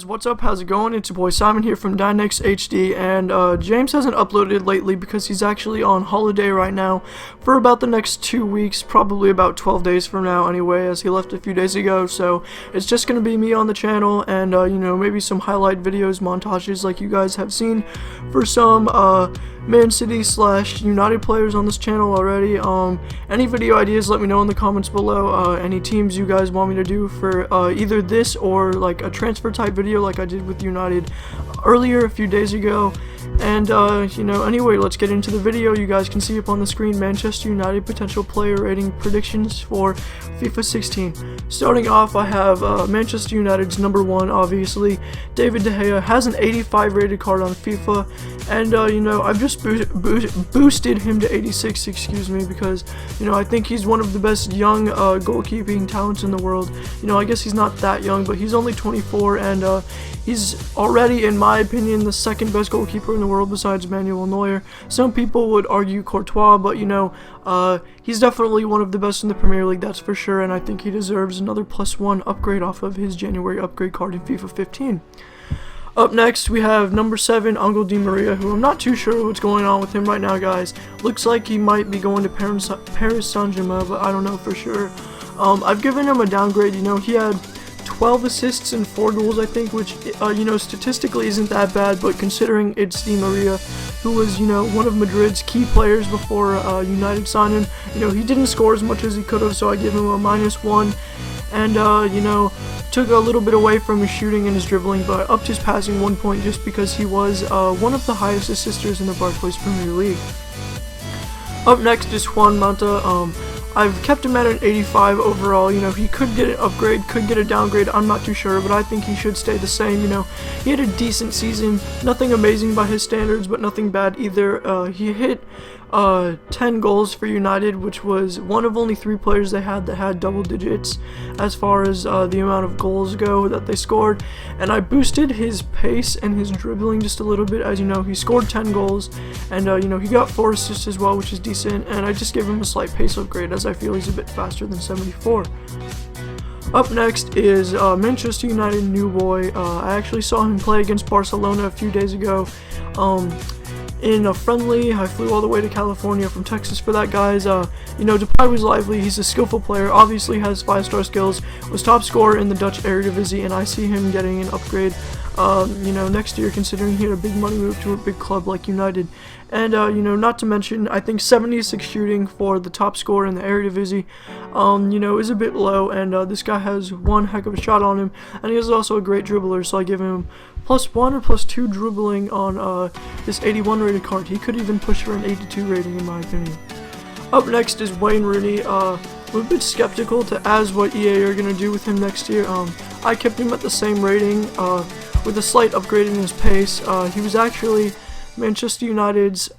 guys, what's up? How's it going? It's your boy Simon here from Dynex HD, and James hasn't uploaded lately because he's actually on holiday right now for about the next 2 weeks, probably about 12 days from now anyway, as he left a few days ago. So it's just gonna be me on the channel, and you know, maybe some highlight videos, montages like you guys have seen for some Man City / United players on this channel already. Any video ideas, let me know in the comments below. Any teams you guys want me to do for either this or like a transfer type video like I did with United earlier a few days ago. And you know, anyway, let's get into the video. You guys can see up on the screen Manchester United potential player rating predictions for FIFA 16. Starting off, I have Manchester United's number 1, obviously, David De Gea. Has an 85 rated card on FIFA, and you know, I've just boosted him to 86, excuse me, because you know, I think he's one of the best young goalkeeping talents in the world. You know, I guess he's not that young, but he's only 24, and he's already, in my opinion, the second best goalkeeper in the world besides Manuel Neuer. Some people would argue Courtois, but you know, he's definitely one of the best in the Premier League, that's for sure, and I think he deserves another +1 upgrade off of his January upgrade card in FIFA 15. Up next, we have number 7, Angel Di Maria, who I'm not too sure what's going on with him right now, guys. Looks like he might be going to Paris Saint-Germain, but I don't know for sure. I've given him a downgrade. You know, he had 12 assists and 4 goals, I think, which, you know, statistically isn't that bad, but considering it's Di Maria, who was, you know, one of Madrid's key players before United signed him, you know, he didn't score as much as he could have, so I give him a -1, and, you know, took a little bit away from his shooting and his dribbling, but upped his passing 1 point just because he was one of the highest assisters in the Barclays Premier League. Up next is Juan Mata. I've kept him at an 85 overall. You know, he could get an upgrade, could get a downgrade, I'm not too sure, but I think he should stay the same. You know, he had a decent season, nothing amazing by his standards, but nothing bad either. He hit 10 goals for United, which was one of only 3 players they had that had double digits as far as the amount of goals go that they scored. And I boosted his pace and his dribbling just a little bit. As you know, he scored 10 goals, and you know, he got 4 assists as well, which is decent, and I just gave him a slight pace upgrade as I feel he's a bit faster than 74. Up next is Manchester United new boy. I actually saw him play against Barcelona a few days ago. In a friendly. I flew all the way to California from Texas for that, guys. You know, Depay was lively. He's a skillful player, obviously has 5-star skills, was top scorer in the Dutch Eredivisie, and I see him getting an upgrade, you know, next year, considering he had a big money move to a big club like United. And, you know, not to mention, I think 76 shooting for the top scorer in the Eredivisie, you know, is a bit low, and this guy has one heck of a shot on him, and he is also a great dribbler, so I give him +1 or +2 dribbling on this 81 rated card. He could even push for an 82 rating in my opinion. Up next is Wayne Rooney. I'm a bit skeptical as what EA are going to do with him next year. I kept him at the same rating with a slight upgrade in his pace. He was actually Manchester United's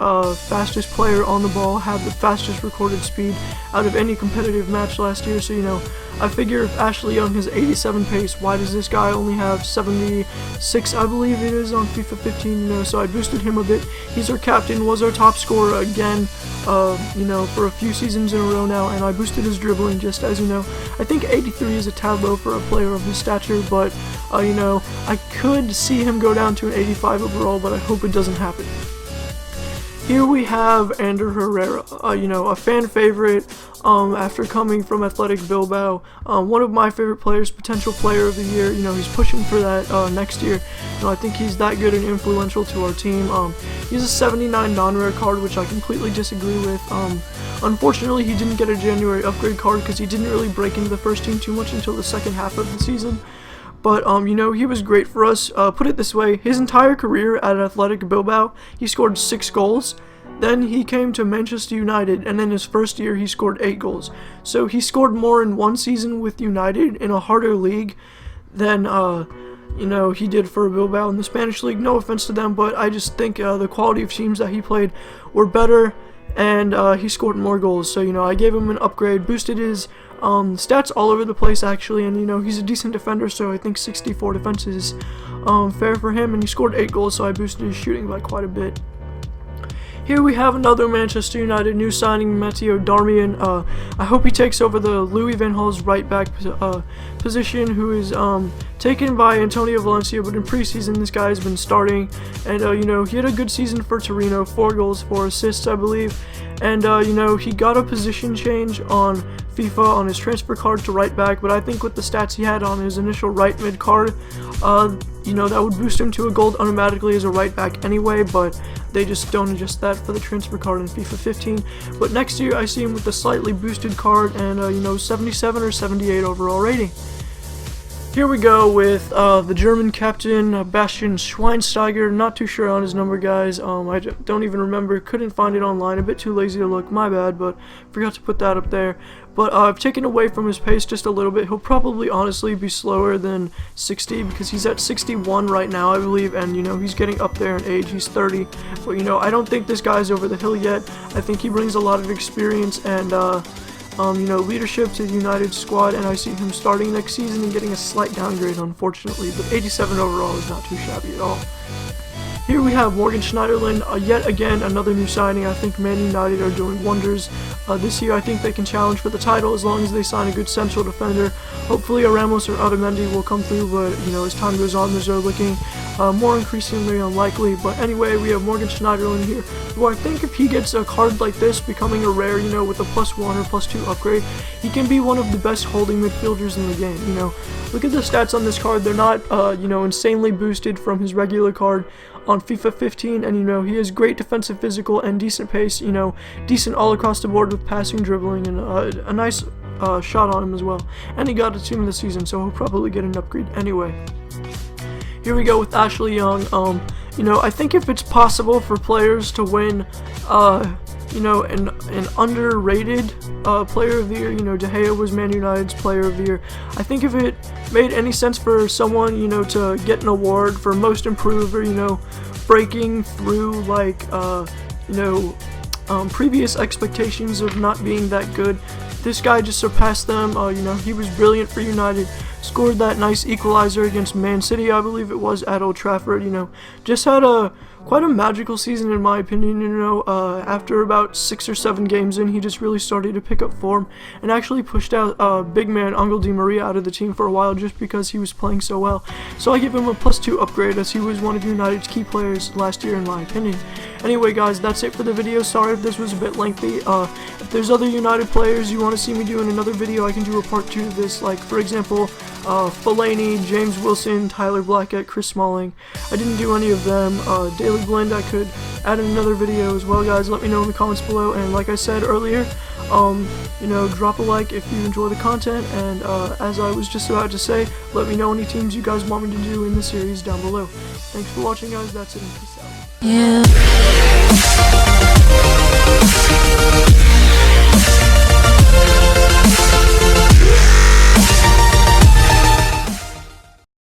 fastest player on the ball, had the fastest recorded speed out of any competitive match last year, so you know, I figure if Ashley Young has 87 pace, why does this guy only have 76, I believe it is, on FIFA 15, you know, so I boosted him a bit. He's our captain, was our top scorer again, you know, for a few seasons in a row now, and I boosted his dribbling just as, you know, I think 83 is a tad low for a player of his stature, but, you know, I could see him go down to an 85 overall, but I hope it doesn't happen. Here we have Ander Herrera, you know, a fan favorite after coming from Athletic Bilbao. One of my favorite players, potential player of the year. You know, he's pushing for that next year. You know, I think he's that good and influential to our team. He's a 79 non-rare card, which I completely disagree with. Unfortunately, he didn't get a January upgrade card because he didn't really break into the first team too much until the second half of the season. But, you know, he was great for us. Put it this way, his entire career at Athletic Bilbao, he scored 6 goals. Then he came to Manchester United, and in his first year, he scored 8 goals. So he scored more in one season with United in a harder league than, you know, he did for Bilbao in the Spanish league. No offense to them, but I just think the quality of teams that he played were better, and he scored more goals. So, you know, I gave him an upgrade, boosted his stats all over the place actually, and you know, he's a decent defender, so I think 64 defense is fair for him, and he scored 8 goals, so I boosted his shooting by quite a bit. Here we have another Manchester United new signing, Matteo Darmian. I hope he takes over the Louis van Gaal's right back position, who is taken by Antonio Valencia, but in preseason this guy has been starting, and you know, he had a good season for Torino, 4 goals, 4 assists, I believe, and you know, he got a position change on FIFA on his transfer card to right back, but I think with the stats he had on his initial right mid card, you know, that would boost him to a gold automatically as a right back anyway, but they just don't adjust that for the transfer card in FIFA 15. But next year I see him with a slightly boosted card and you know, 77 or 78 overall rating. Here we go with the German captain, Bastian Schweinsteiger. Not too sure on his number, guys. I don't even remember. Couldn't find it online. A bit too lazy to look. My bad, but forgot to put that up there. But I've taken away from his pace just a little bit. He'll probably honestly be slower than 60 because he's at 61 right now, I believe. And, you know, he's getting up there in age. He's 30. But, you know, I don't think this guy's over the hill yet. I think he brings a lot of experience and, you know, leadership to the United squad, and I see him starting next season and getting a slight downgrade, unfortunately, but 87 overall is not too shabby at all. Here we have Morgan Schneiderlin, yet again another new signing. I think Man United are doing wonders this year. I think they can challenge for the title as long as they sign a good central defender. Hopefully a Ramos or Otamendi will come through, but you know, as time goes on, those are looking more increasingly unlikely. But anyway, we have Morgan Schneiderlin here, who I think if he gets a card like this, becoming a rare, you know, with a +1 or +2 upgrade, he can be one of the best holding midfielders in the game. You know, look at the stats on this card. They're not, you know, insanely boosted from his regular card on FIFA 15, and you know, he has great defensive physical and decent pace, you know, decent all across the board with passing, dribbling, and a nice shot on him as well. And he got a team of the season, so he'll probably get an upgrade anyway. Here we go with Ashley Young. You know, I think if it's possible for players to win, you know, an underrated player of the year, you know, De Gea was Man United's player of the year. I think if it made any sense for someone, you know, to get an award for most improved, or, you know, breaking through, like, you know, previous expectations of not being that good, this guy just surpassed them. You know, he was brilliant for United. Scored that nice equalizer against Man City, I believe it was, at Old Trafford. You know, just had quite a magical season in my opinion. You know, after about 6 or 7 games in, he just really started to pick up form and actually pushed out big man Angel Di Maria out of the team for a while just because he was playing so well. So I give him a +2 upgrade, as he was one of United's key players last year in my opinion. Anyway guys, that's it for the video. Sorry if this was a bit lengthy. If there's other United players you want to see me do in another video, I can do a part 2 of this, like for example Fellaini, James Wilson, Tyler Blackett, Chris Smalling. I didn't do any of them. Daily Blend I could add in another video as well, guys. Let me know in the comments below, and like I said earlier, you know, drop a like if you enjoy the content, and as I was just about to say, let me know any teams you guys want me to do in the series down below. Thanks for watching, guys. That's it, and peace out. Yeah.